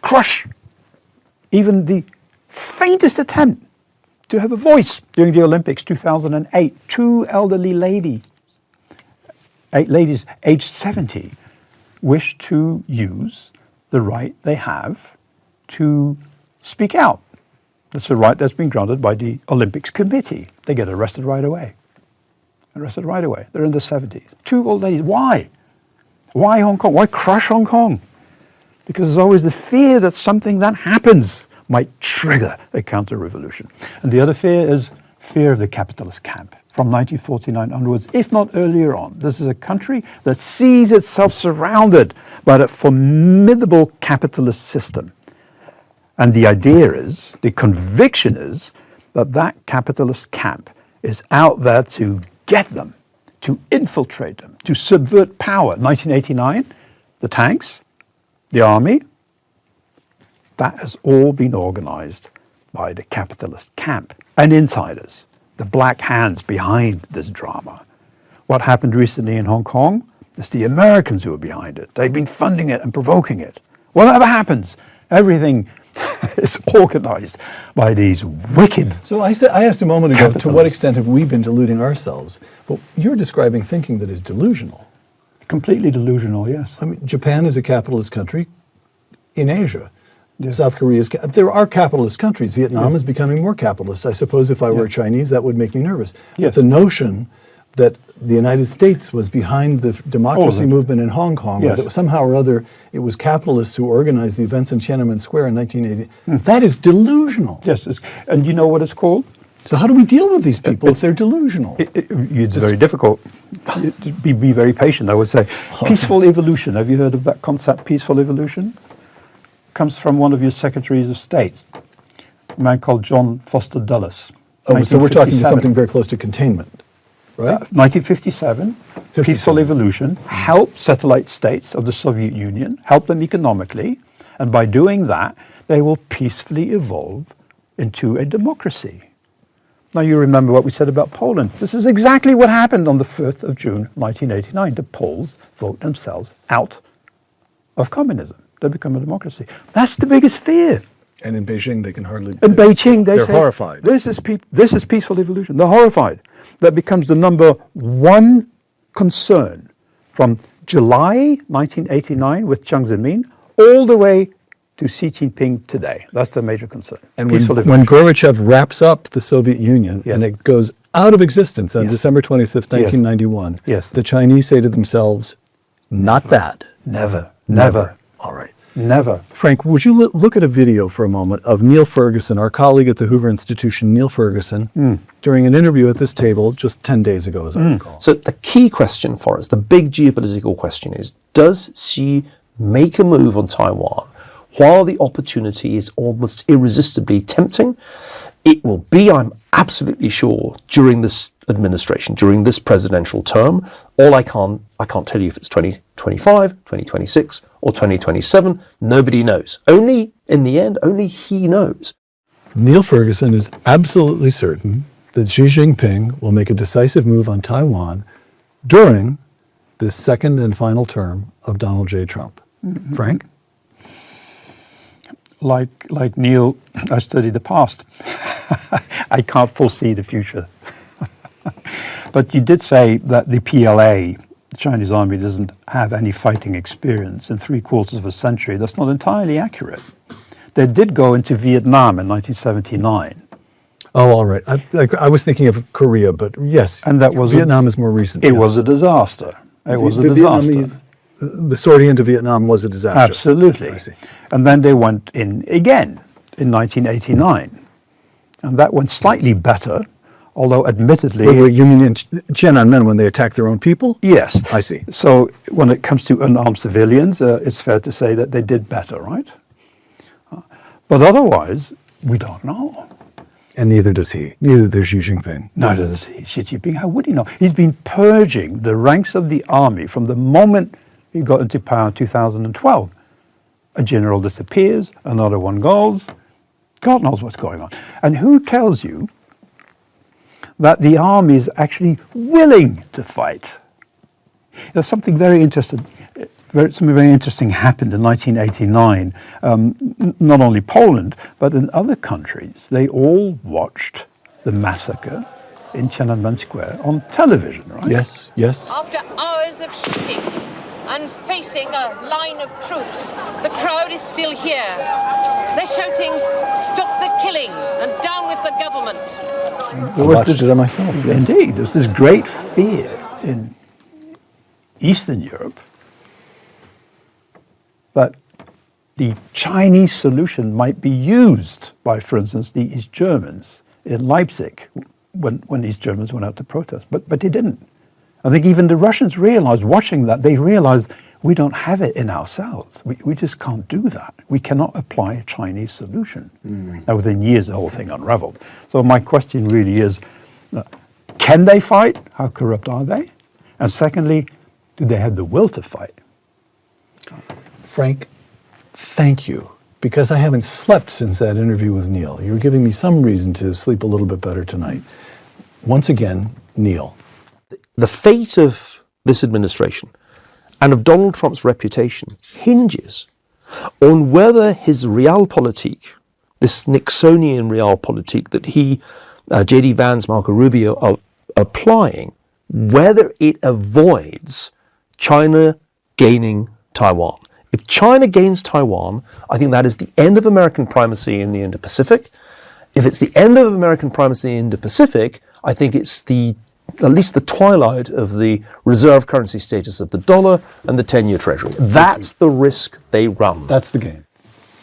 crush even the faintest attempt to have a voice. During the Olympics 2008, 2 elderly ladies, 8 ladies aged 70, wished to use the right they have to speak out. That's a right that's been granted by the Olympics Committee. They get arrested right away. Arrested right away. They're in their 70s. 2 old ladies. Why? Why Hong Kong? Why crush Hong Kong? Because there's always the fear that something that happens might trigger a counter-revolution. And the other fear is fear of the capitalist camp from 1949 onwards, if not earlier on. This is a country that sees itself surrounded by a formidable capitalist system. And the idea is, the conviction is, that that capitalist camp is out there to get them, to infiltrate them, to subvert power. 1989, the tanks, the army, that has all been organized by the capitalist camp and insiders, the black hands behind this drama. What happened recently in Hong Kong? It's the Americans who are behind it. They've been funding it and provoking it. Whatever happens, everything is organized by these wicked.
So I asked a moment ago, to what extent have we been deluding ourselves? Well, you're describing thinking that is delusional.
Completely delusional, yes.
I mean, Japan is a capitalist country in Asia. South Korea is, there are capitalist countries. Vietnam is becoming more capitalist. I suppose if I were Chinese, that would make me nervous. But the notion that the United States was behind the democracy movement in Hong Kong, or that somehow or other it was capitalists who organized the events in Tiananmen Square in 1980, that is delusional.
Yes, and you know what it's called?
So how do we deal with these people if they're delusional?
It's very difficult. Be very patient, I would say. Peaceful evolution. Have you heard of that concept, peaceful evolution? Comes from one of your secretaries of state, a man called John Foster Dulles.
Oh, so we're talking something very close to containment, right?
1957, peaceful evolution helped satellite states of the Soviet Union, help them economically, and by doing that, they will peacefully evolve into a democracy. Now you remember what we said about Poland. This is exactly what happened on the 1st of June, 1989. The Poles vote themselves out of communism. They become a democracy. That's the biggest fear.
And in Beijing, they can hardly.
In Beijing, they
they're
say,
horrified.
This is peaceful evolution. They're horrified. That becomes the number one concern from July 1989 with Jiang Zemin all the way to Xi Jinping today. That's the major concern.
And when Gorbachev wraps up the Soviet Union and it goes out of existence on December 25th, 1991, the Chinese say to themselves, not that.
Never.
All right.
Never.
Frank, would you look at a video for a moment of Neil Ferguson, our colleague at the Hoover Institution, Neil Ferguson, during an interview at this table just 10 days ago, as I recall.
So the key question for us, the big geopolitical question is, does Xi make a move on Taiwan while the opportunity is almost irresistibly tempting? It will be, I'm absolutely sure, during this administration, during this presidential term. I can't tell you if it's 2025, 2026 or 2027. Nobody knows. Only in the end, only he knows.
Neil Ferguson is absolutely certain that Xi Jinping will make a decisive move on Taiwan during this second and final term of Donald J. Trump. Frank?
Like Neil, I study the past. I can't foresee the future. But you did say that the PLA, the Chinese army, doesn't have any fighting experience in 3/4 of a century. That's not entirely accurate. They did go into Vietnam in 1979.
Oh, all right. I was thinking of Korea, but yes.
And that was
Vietnam is more recent.
It was a disaster. It was a disaster.
The sortie into Vietnam was a disaster.
Absolutely.
I see.
And then they went in again in 1989. And that went slightly better, although admittedly...
Wait, you mean in Tiananmen when they attacked their own people?
Yes.
I see.
So when it comes to unarmed civilians, it's fair to say that they did better, right? But otherwise, we don't know.
And neither does he. Neither does Xi Jinping.
Neither does Xi Jinping. How would he know? He's been purging the ranks of the army from the moment he got into power in 2012. A general disappears, another one goes. God knows what's going on. And who tells you that the army is actually willing to fight? There's something very interesting. Something very interesting happened in 1989. Not only Poland, but in other countries. They all watched the massacre in Tiananmen Square on television, right?
Yes, yes.
After hours of shooting and facing a line of troops, the crowd is still here. They're shouting, "Stop the killing and down with the government."
I watched it myself. Yes.
Indeed, there's this great fear in Eastern Europe that the Chinese solution might be used by, for instance, the East Germans in Leipzig when these Germans went out to protest. But they didn't. I think even the Russians realized, watching that, they realized we don't have it in ourselves. We just can't do that. We cannot apply a Chinese solution. And within years, the whole thing unraveled. So my question really is, can they fight? How corrupt are they? And secondly, do they have the will to fight?
Frank, thank you, because I haven't slept since that interview with Neil. You're giving me some reason to sleep a little bit better tonight. Once again, Neil.
The fate of this administration and of Donald Trump's reputation hinges on whether his realpolitik, this Nixonian realpolitik that he, J.D. Vance, Marco Rubio are applying, whether it avoids China gaining Taiwan. If China gains Taiwan, I think that is the end of American primacy in the Indo-Pacific. If it's the end of American primacy in the Indo-Pacific, I think it's at least the twilight of the reserve currency status of the dollar and the 10-year treasury. That's the risk they run.
That's the game.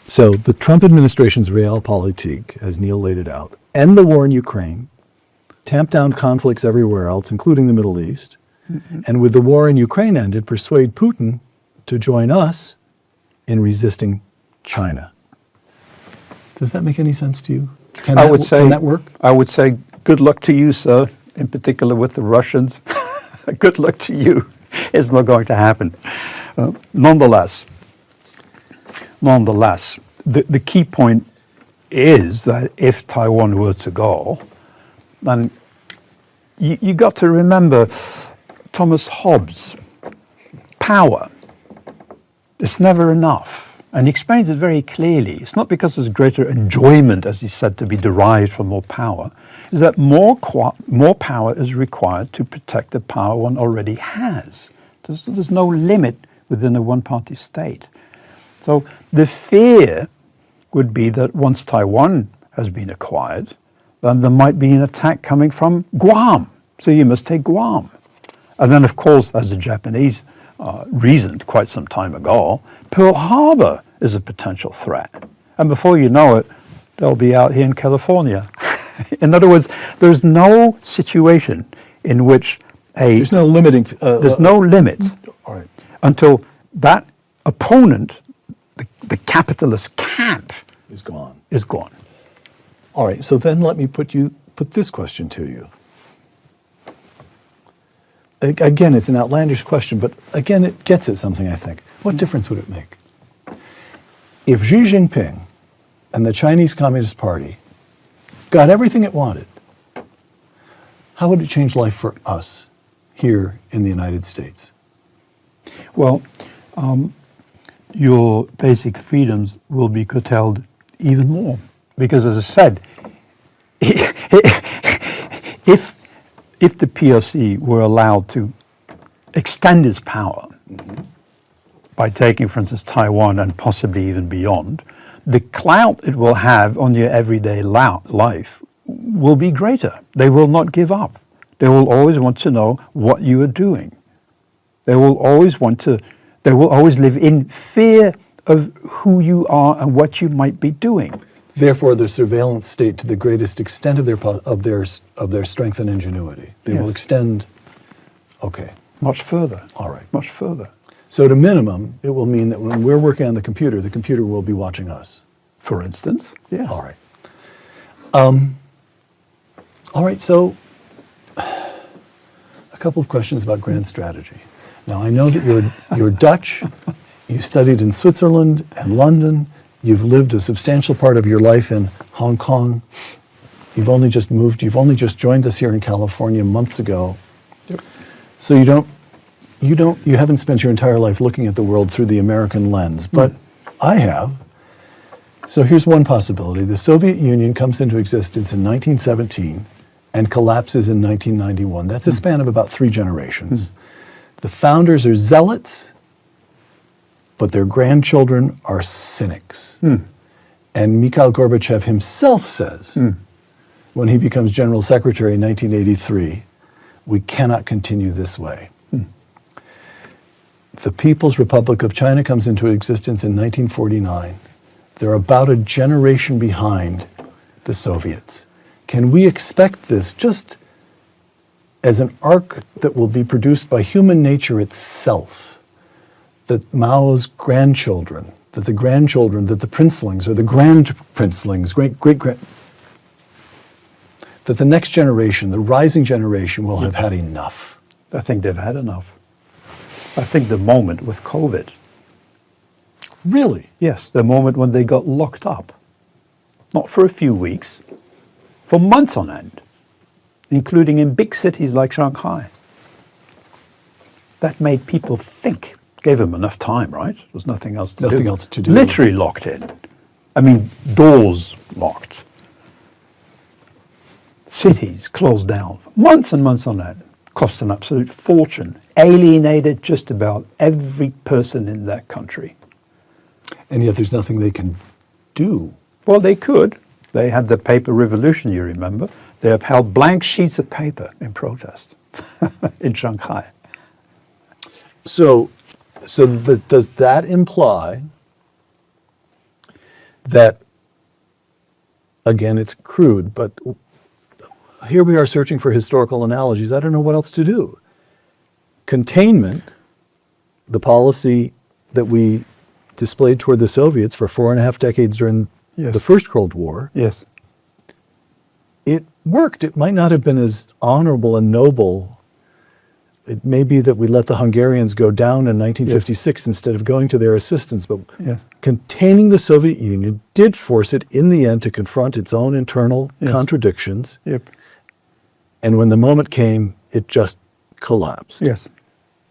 So the Trump administration's realpolitik, as Neil laid it out, end the war in Ukraine, tamp down conflicts everywhere else, including the Middle East, and with the war in Ukraine ended, persuade Putin to join us in resisting China. Does that make any sense to you? Can that work?
I would say good luck to you, sir, in particular with the Russians. Good luck to you. It's not going to happen. Nonetheless, the key point is that if Taiwan were to go, then you got to remember Thomas Hobbes, power. It's never enough. And he explains it very clearly. It's not because there's greater enjoyment, as he said, to be derived from more power. It's that more power is required to protect the power one already has. There's no limit within a one-party state. So the fear would be that once Taiwan has been acquired, then there might be an attack coming from Guam. So you must take Guam. And then, of course, as the Japanese reasoned quite some time ago, Pearl Harbor is a potential threat. And before you know it, they'll be out here in California. In other words, there's no situation in which
there's no limiting.
There's no limit until that opponent, the capitalist camp,
is gone. All right. So then let me put this question to you. Again, it's an outlandish question, but again, it gets at something, I think. What difference would it make? If Xi Jinping and the Chinese Communist Party got everything it wanted, how would it change life for us here in the United States?
Well, your basic freedoms will be curtailed even more. Because as I said, if the PRC were allowed to extend its power by taking, for instance, Taiwan and possibly even beyond, the clout it will have on your everyday life will be greater. They will not give up. They will always want to know what you are doing. They will always live in fear of who you are and what you might be doing.
Therefore, the surveillance state, to the greatest extent of their strength and ingenuity, they will extend. Okay.
Much further.
All right.
Much further.
So, at a minimum, it will mean that when we're working on the computer will be watching us.
For instance. Yes.
All right. All right. So, a couple of questions about grand strategy. Now, I know that you're Dutch. You studied in Switzerland and London. You've lived a substantial part of your life in Hong Kong. You've only just moved. You've only just joined us here in California months ago.
Yep.
So you haven't spent your entire life looking at the world through the American lens, but I have. So here's one possibility. The Soviet Union comes into existence in 1917 and collapses in 1991. That's a span of about 3 generations. The founders are zealots, but their grandchildren are cynics. And Mikhail Gorbachev himself says, when he becomes General Secretary in 1983, we cannot continue this way. The People's Republic of China comes into existence in 1949. They're about a generation behind the Soviets. can we expect this just as an arc that will be produced by human nature itself? That Mao's grandchildren, that the grandchildren, that the princelings or the grand-princelings, great-grand, that the next generation, the rising generation, will have had enough.
I think they've had enough. I think the moment with COVID.
Really?
Yes, the moment when they got locked up. Not for a few weeks, for months on end, including in big cities like Shanghai. That made people think. Gave them enough time, right? There was nothing else to do.
Nothing else to do.
Literally locked in. I mean, doors locked. Cities closed down for months and months on end. Cost an absolute fortune. Alienated just about every person in that country.
And yet there's nothing they can do.
Well, they could. They had the paper revolution, you remember. They upheld blank sheets of paper in protest in Shanghai.
So does that imply that, again, it's crude, but here we are searching for historical analogies. I don't know what else to do. Containment, the policy that we displayed toward the Soviets for 4.5 decades during the First World War,
Yes.
it worked. It might not have been as honorable and noble. It may be that we let the Hungarians go down in 1956 instead of going to their assistance, but containing the Soviet Union did force it in the end to confront its own internal contradictions.
Yep.
And when the moment came, it just collapsed.
Yes.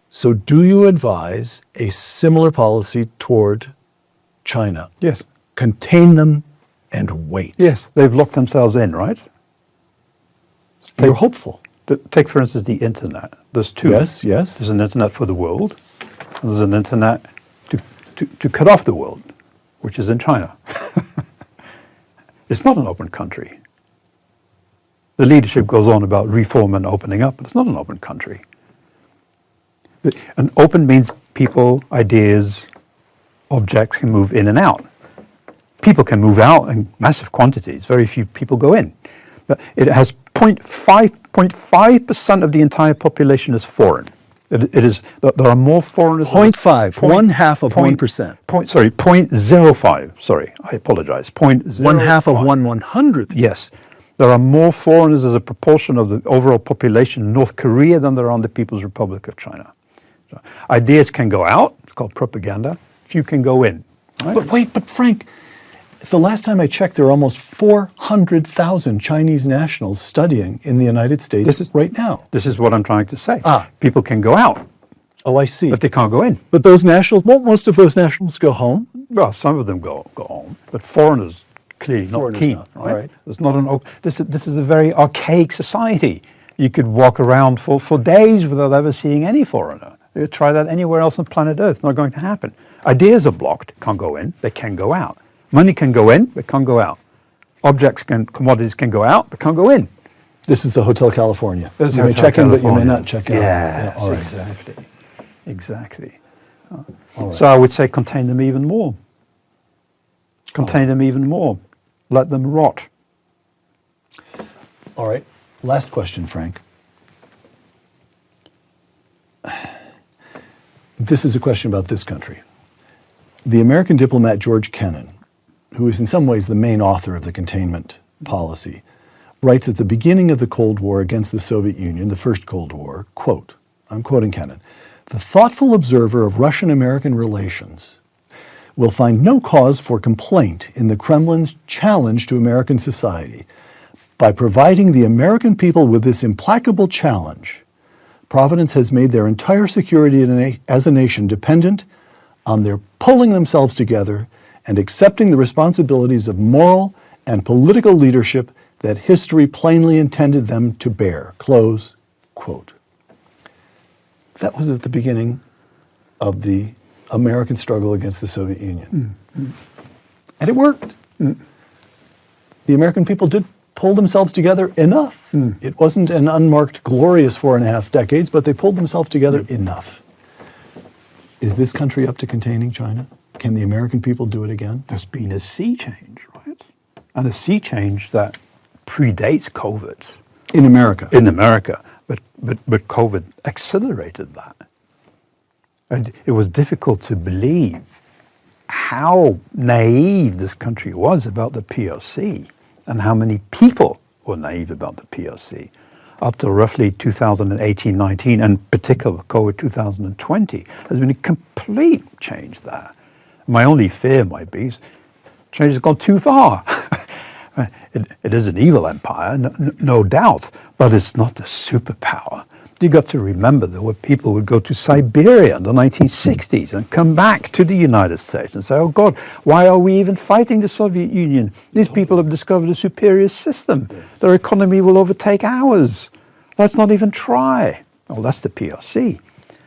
So do you advise a similar policy toward China?
Yes.
Contain them and wait.
Yes. They've locked themselves in, right?
You're hopeful.
Take, for instance, the internet. There's two.
Yes, yes.
There's an internet for the world, and there's an internet to cut off the world, which is in China. It's not an open country. The leadership goes on about reform and opening up, but it's not an open country. An open means people, ideas, objects can move in and out. People can move out in massive quantities. Very few people go in. But it has 0.5% of the entire population is foreign. It is. There are more foreigners.
0.5, one half of 1%.
0.05. Sorry, I apologize. 0.05.
One half of 1/100th.
Yes. There are more foreigners as a proportion of the overall population in North Korea than there are in the People's Republic of China. So ideas can go out. It's called propaganda. Few can go in. Right?
But Frank, the last time I checked, there are almost 400,000 Chinese nationals studying in the United States right now.
This is what I'm trying to say.
Ah.
People can go out,
Oh, I see.
but they can't go in.
But those nationals, won't most of those nationals go home?
Well, some of them go home, but foreigners clearly not
Foreigners
keen.
not,
Right?
all right.
There's not an. This is a very archaic society. You could walk around for days without ever seeing any foreigner. You try that anywhere else on planet Earth. Not going to happen. Ideas are blocked. Can't go in. They can go out. Money can go in. They can't go out. Commodities can go out. But can't go in.
This is the Hotel California.
This is
You may
Hotel
check in, but you may
California.
not check out.
Yes,
all right.
exactly. So I would say contain them even more. Contain them even more. Let them rot.
All right. Last question, Frank. This is a question about this country. The American diplomat George Kennan, who is in some ways the main author of the containment policy, writes at the beginning of the Cold War against the Soviet Union, the first Cold War, quote, I'm quoting Kennan, "The thoughtful observer of Russian-American relations will find no cause for complaint in the Kremlin's challenge to American society. By providing the American people with this implacable challenge, Providence has made their entire security as a nation dependent on their pulling themselves together and accepting the responsibilities of moral and political leadership that history plainly intended them to bear." Close quote. That was at the beginning of the American struggle against the Soviet Union. And it worked. The American people did pull themselves together enough. It wasn't an unmarked, glorious 4.5 decades, but they pulled themselves together enough. Is this country up to containing China? Can the American people do it again?
There's been a sea change, right? And a sea change that predates COVID
In America.
in America, but COVID accelerated that. And it was difficult to believe how naive this country was about the PRC and how many people were naive about the PRC. Up to roughly 2018-19, and particularly COVID 2020, there's been a complete change there. My only fear might be change has gone too far. It is an evil empire, no doubt, but it's not a superpower. You got to remember there were people who would go to Siberia in the 1960s and come back to the United States and say, oh God, why are we even fighting the Soviet Union? These people have discovered a superior system. Their economy will overtake ours. Let's not even try. Well, that's the PRC.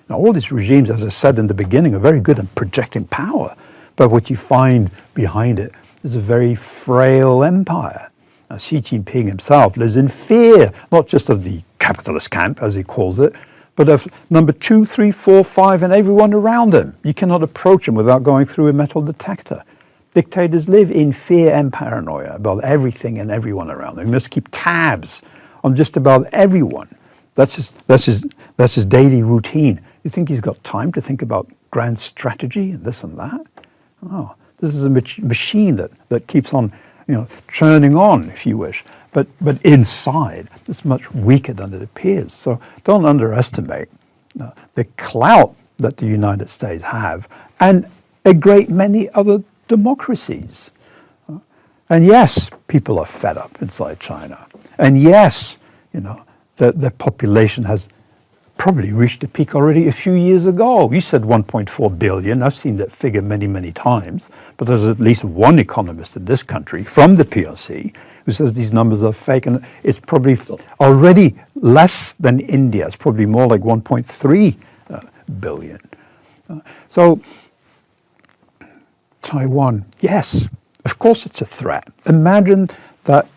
Now, all these regimes, as I said in the beginning, are very good at projecting power, but what you find behind it is a very frail empire. Now, Xi Jinping himself lives in fear, not just of the capitalist camp, as he calls it, but of number 2, 3, 4, 5, and everyone around him. You cannot approach him without going through a metal detector. Dictators live in fear and paranoia about everything and everyone around them. You must keep tabs on just about everyone. That's his daily routine. You think he's got time to think about grand strategy and this and that? Oh, this is a machine that keeps on, churning on, if you wish. But inside, it's much weaker than it appears. So don't underestimate the clout that the United States have and a great many other democracies. And yes, people are fed up inside China. And yes, the population has probably reached a peak already a few years ago. You said 1.4 billion. I've seen that figure many, many times. But there's at least one economist in this country from the PRC who says these numbers are fake. And it's probably already less than India. It's probably more like 1.3 billion. So Taiwan, yes, of course it's a threat. Imagine that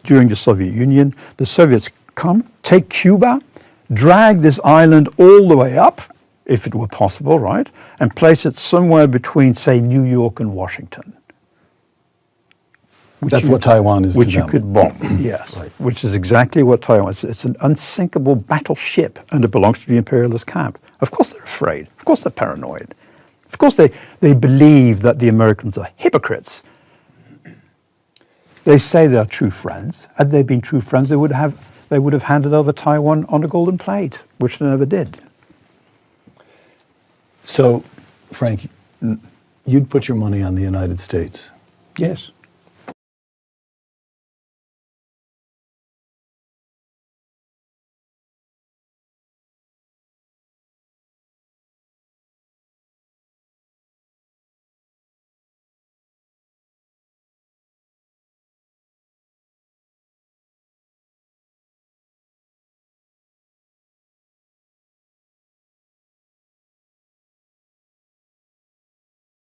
during the Soviet Union, the Soviets come, take Cuba, drag this island all the way up, if it were possible, right, and place it somewhere between, say, New York and Washington.
That's what Taiwan is to them.
Which you could bomb, yes, right. Which is exactly what Taiwan is. It's an unsinkable battleship, and it belongs to the imperialist camp. Of course they're afraid. Of course they're paranoid. Of course they believe that the Americans are hypocrites. They say they're true friends. Had they been true friends, they would have handed over Taiwan on a golden plate, which they never did.
So, Frank, you'd put your money on the United States?
Yes.